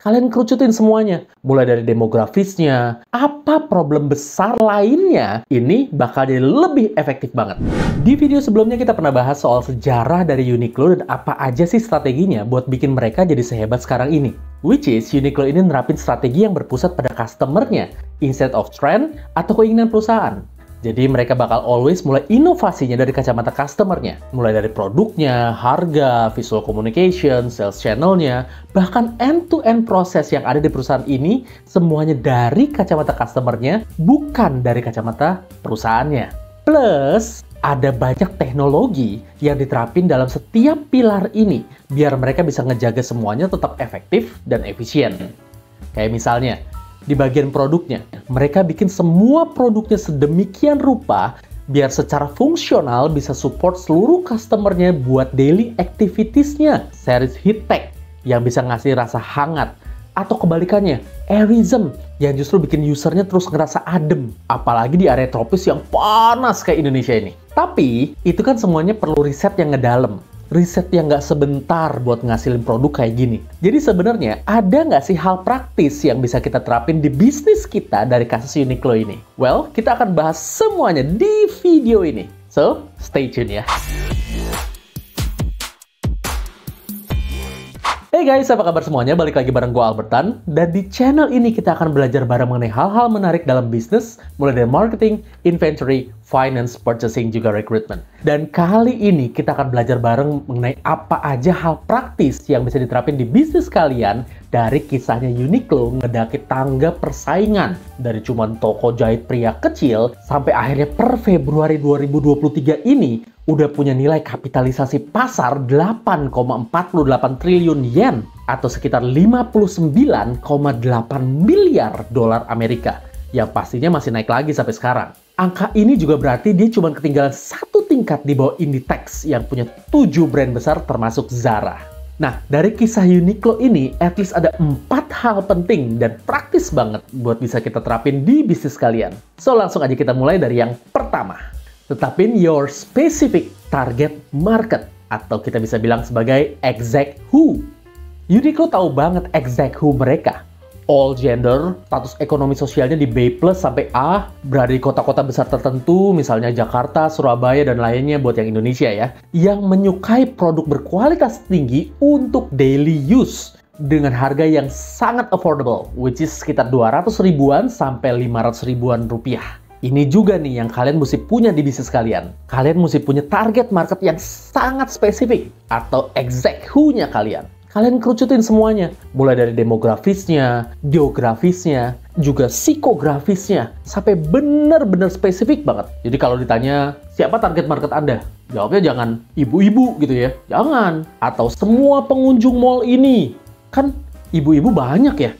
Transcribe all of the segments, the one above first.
Kalian kerucutin semuanya. Mulai dari demografisnya, apa problem besar lainnya, ini bakal jadi lebih efektif banget. Di video sebelumnya kita pernah bahas soal sejarah dari Uniqlo dan apa aja sih strateginya buat bikin mereka jadi sehebat sekarang ini. Which is, Uniqlo ini nerapin strategi yang berpusat pada customer-nya, instead of trend atau keinginan perusahaan. Jadi mereka bakal always mulai inovasinya dari kacamata customer-nya. Mulai dari produknya, harga, visual communication, sales channel-nya, bahkan end-to-end proses yang ada di perusahaan ini, semuanya dari kacamata customer-nya, bukan dari kacamata perusahaannya. Plus, ada banyak teknologi yang diterapin dalam setiap pilar ini, biar mereka bisa ngejaga semuanya tetap efektif dan efisien. Kayak misalnya, di bagian produknya, mereka bikin semua produknya sedemikian rupa biar secara fungsional bisa support seluruh customer-nya buat daily activities-nya. Series heat tech yang bisa ngasih rasa hangat, atau kebalikannya, airism yang justru bikin usernya terus ngerasa adem, apalagi di area tropis yang panas kayak Indonesia ini. Tapi, itu kan semuanya perlu riset yang ngedalem. Riset yang nggak sebentar buat ngasilin produk kayak gini. Jadi sebenarnya ada nggak sih hal praktis yang bisa kita terapin di bisnis kita dari kasus Uniqlo ini? Well, kita akan bahas semuanya di video ini. So, stay tune ya. Hey guys, apa kabar semuanya? Balik lagi bareng gue Albertan. Dan di channel ini kita akan belajar bareng mengenai hal-hal menarik dalam bisnis, mulai dari marketing, inventory, finance, purchasing, juga recruitment. Dan kali ini kita akan belajar bareng mengenai apa aja hal praktis yang bisa diterapin di bisnis kalian dari kisahnya Uniqlo ngedaki tangga persaingan. Dari cuman toko jahit pria kecil, sampai akhirnya per Februari 2023 ini, udah punya nilai kapitalisasi pasar 8,48 triliun yen atau sekitar 59,8 miliar dolar Amerika yang pastinya masih naik lagi sampai sekarang. Angka ini juga berarti dia cuma ketinggalan satu tingkat di bawah Inditex yang punya 7 brand besar termasuk Zara. Nah, dari kisah Uniqlo ini, at least ada 4 hal penting dan praktis banget buat bisa kita terapin di bisnis kalian. So, langsung aja kita mulai dari yang pertama. Tetapin your specific target market, atau kita bisa bilang sebagai exact who. Uniqlo tahu banget exact who mereka. All gender, status ekonomi sosialnya di B+ sampai A, berada di kota-kota besar tertentu, misalnya Jakarta, Surabaya, dan lainnya buat yang Indonesia ya, yang menyukai produk berkualitas tinggi untuk daily use dengan harga yang sangat affordable, which is sekitar 200 ribuan sampai 500 ribuan rupiah. Ini juga nih yang kalian mesti punya di bisnis kalian. Kalian mesti punya target market yang sangat spesifik atau exact who-nya kalian. Kalian kerucutin semuanya. Mulai dari demografisnya, geografisnya, juga psikografisnya. Sampai benar-benar spesifik banget. Jadi kalau ditanya, siapa target market Anda? Jawabnya jangan ibu-ibu gitu ya. Jangan. Atau semua pengunjung mall ini. Kan ibu-ibu banyak ya.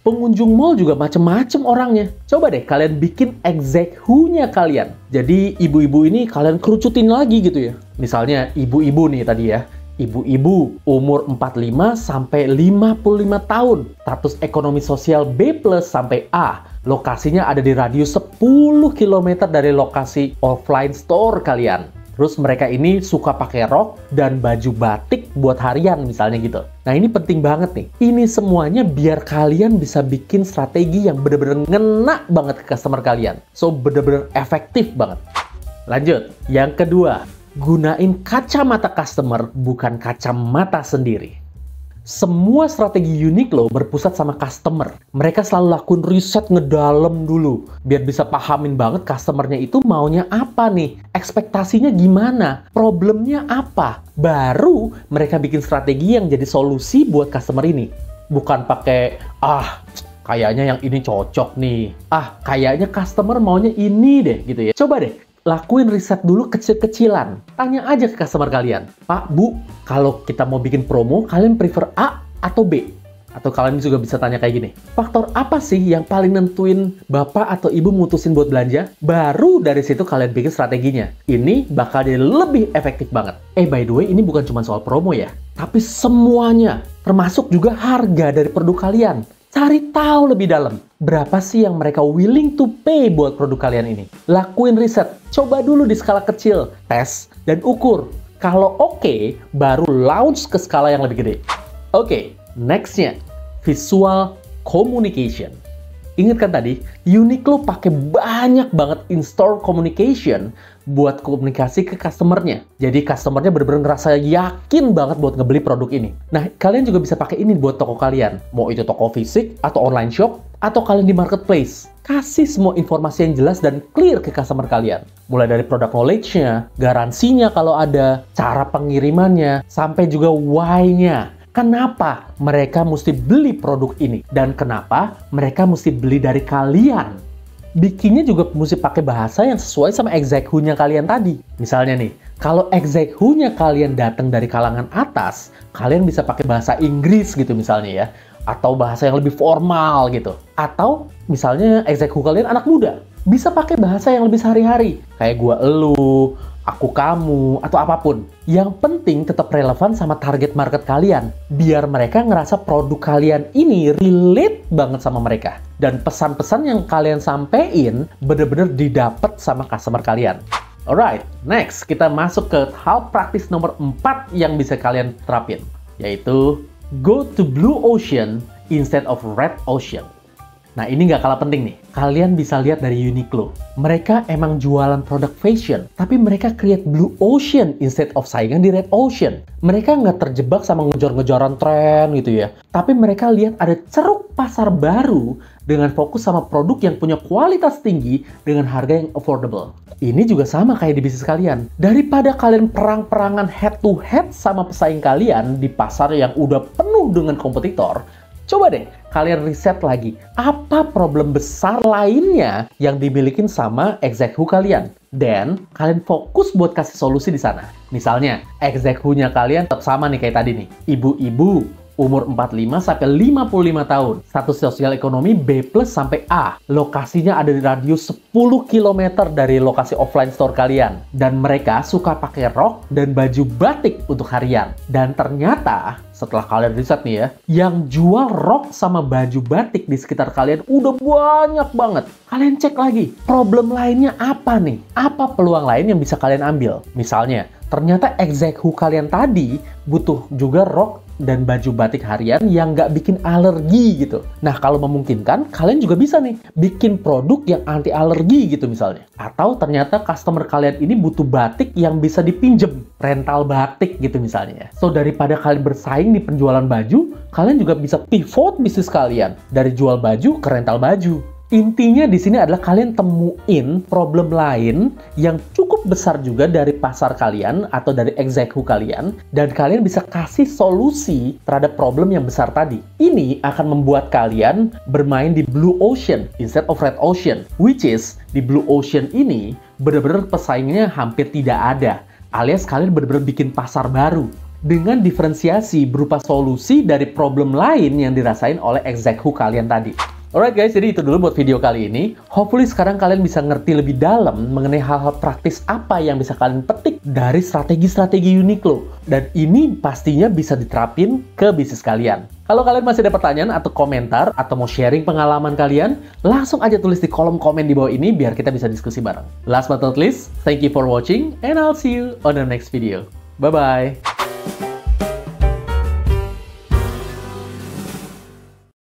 Pengunjung mall juga macem-macem orangnya. Coba deh kalian bikin exact who-nya kalian. Jadi ibu-ibu ini kalian kerucutin lagi gitu ya. Misalnya ibu-ibu nih tadi ya. Ibu-ibu umur 45 sampai 55 tahun. Status ekonomi sosial B+ sampai A. Lokasinya ada di radius 10 km dari lokasi offline store kalian. Terus mereka ini suka pakai rok dan baju batik buat harian misalnya gitu. Nah ini penting banget nih. Ini semuanya biar kalian bisa bikin strategi yang bener-bener ngena banget ke customer kalian. So bener-bener efektif banget. Lanjut. Yang kedua, gunain kacamata customer bukan kacamata sendiri. Semua strategi Uniqlo berpusat sama customer. Mereka selalu lakuin riset ngedalem dulu. Biar bisa pahamin banget customernya itu maunya apa nih. Ekspektasinya gimana. Problemnya apa. Baru mereka bikin strategi yang jadi solusi buat customer ini. Bukan pakai, kayaknya yang ini cocok nih. Kayaknya customer maunya ini deh gitu ya. Coba deh. Lakuin riset dulu kecil-kecilan. Tanya aja ke customer kalian. Pak, Bu, kalau kita mau bikin promo, kalian prefer A atau B? Atau kalian juga bisa tanya kayak gini. Faktor apa sih yang paling nentuin Bapak atau Ibu mutusin buat belanja? Baru dari situ kalian bikin strateginya. Ini bakal jadi lebih efektif banget. By the way, ini bukan cuma soal promo ya. Tapi semuanya. Termasuk juga harga dari produk kalian. Cari tahu lebih dalam, berapa sih yang mereka willing to pay buat produk kalian ini. Lakuin riset, coba dulu di skala kecil, tes, dan ukur. Kalau oke, baru launch ke skala yang lebih gede. Oke, nextnya, visual communication. Ingat kan tadi, Uniqlo pakai banyak banget in-store communication buat komunikasi ke customer-nya. Jadi customer-nya bener-bener ngerasa yakin banget buat ngebeli produk ini. Nah, kalian juga bisa pakai ini buat toko kalian. Mau itu toko fisik, atau online shop, atau kalian di marketplace. Kasih semua informasi yang jelas dan clear ke customer kalian. Mulai dari product knowledge-nya, garansinya kalau ada, cara pengirimannya, sampai juga why-nya. Kenapa mereka mesti beli produk ini? Dan kenapa mereka mesti beli dari kalian? Bikinnya juga mesti pakai bahasa yang sesuai sama exact who-nya kalian tadi. Misalnya nih, kalau exact who-nya kalian datang dari kalangan atas, kalian bisa pakai bahasa Inggris gitu misalnya ya. Atau bahasa yang lebih formal gitu. Atau misalnya exact who kalian anak muda. Bisa pakai bahasa yang lebih sehari-hari. Kayak gua elu, aku kamu, atau apapun. Yang penting tetap relevan sama target market kalian. Biar mereka ngerasa produk kalian ini relate banget sama mereka. Dan pesan-pesan yang kalian sampein bener-bener didapat sama customer kalian. Alright, next kita masuk ke hal praktis nomor 4 yang bisa kalian terapin. Yaitu, go to blue ocean instead of red ocean. Nah, ini nggak kalah penting nih. Kalian bisa lihat dari Uniqlo. Mereka emang jualan produk fashion, tapi mereka create blue ocean instead of saingan di red ocean. Mereka nggak terjebak sama ngejor-ngejoran tren gitu ya. Tapi mereka lihat ada ceruk pasar baru dengan fokus sama produk yang punya kualitas tinggi dengan harga yang affordable. Ini juga sama kayak di bisnis kalian. Daripada kalian perang-perangan head to head sama pesaing kalian di pasar yang udah penuh dengan kompetitor, coba deh kalian riset lagi, apa problem besar lainnya yang dimilikin sama exact who kalian. Dan kalian fokus buat kasih solusi di sana. Misalnya, exact who-nya kalian tetap sama nih kayak tadi nih. Ibu-ibu, umur 45 sampai 55 tahun. Status sosial ekonomi B+ sampai A. Lokasinya ada di radius 10 km dari lokasi offline store kalian. Dan mereka suka pakai rok dan baju batik untuk harian. Dan ternyata, setelah kalian riset nih ya, yang jual rok sama baju batik di sekitar kalian udah banyak banget. Kalian cek lagi, problem lainnya apa nih? Apa peluang lain yang bisa kalian ambil? Misalnya, ternyata exact who kalian tadi butuh juga rok dan baju batik harian yang nggak bikin alergi gitu. Nah, kalau memungkinkan, kalian juga bisa nih bikin produk yang anti alergi gitu misalnya. Atau ternyata customer kalian ini butuh batik yang bisa dipinjem, rental batik gitu misalnya. So, daripada kalian bersaing di penjualan baju, kalian juga bisa pivot bisnis kalian dari jual baju ke rental baju. Intinya di sini adalah kalian temuin problem lain yang cukup besar juga dari pasar kalian atau dari exact who kalian, dan kalian bisa kasih solusi terhadap problem yang besar tadi. Ini akan membuat kalian bermain di blue ocean instead of red ocean, which is di blue ocean ini benar-benar pesaingnya hampir tidak ada, alias kalian benar-benar bikin pasar baru dengan diferensiasi berupa solusi dari problem lain yang dirasain oleh exact who kalian tadi. Alright guys, jadi itu dulu buat video kali ini. Hopefully sekarang kalian bisa ngerti lebih dalam mengenai hal-hal praktis apa yang bisa kalian petik dari strategi-strategi Uniqlo. Dan ini pastinya bisa diterapin ke bisnis kalian. Kalau kalian masih ada pertanyaan atau komentar atau mau sharing pengalaman kalian, langsung aja tulis di kolom komen di bawah ini biar kita bisa diskusi bareng. Last but not least, thank you for watching and I'll see you on the next video. Bye-bye!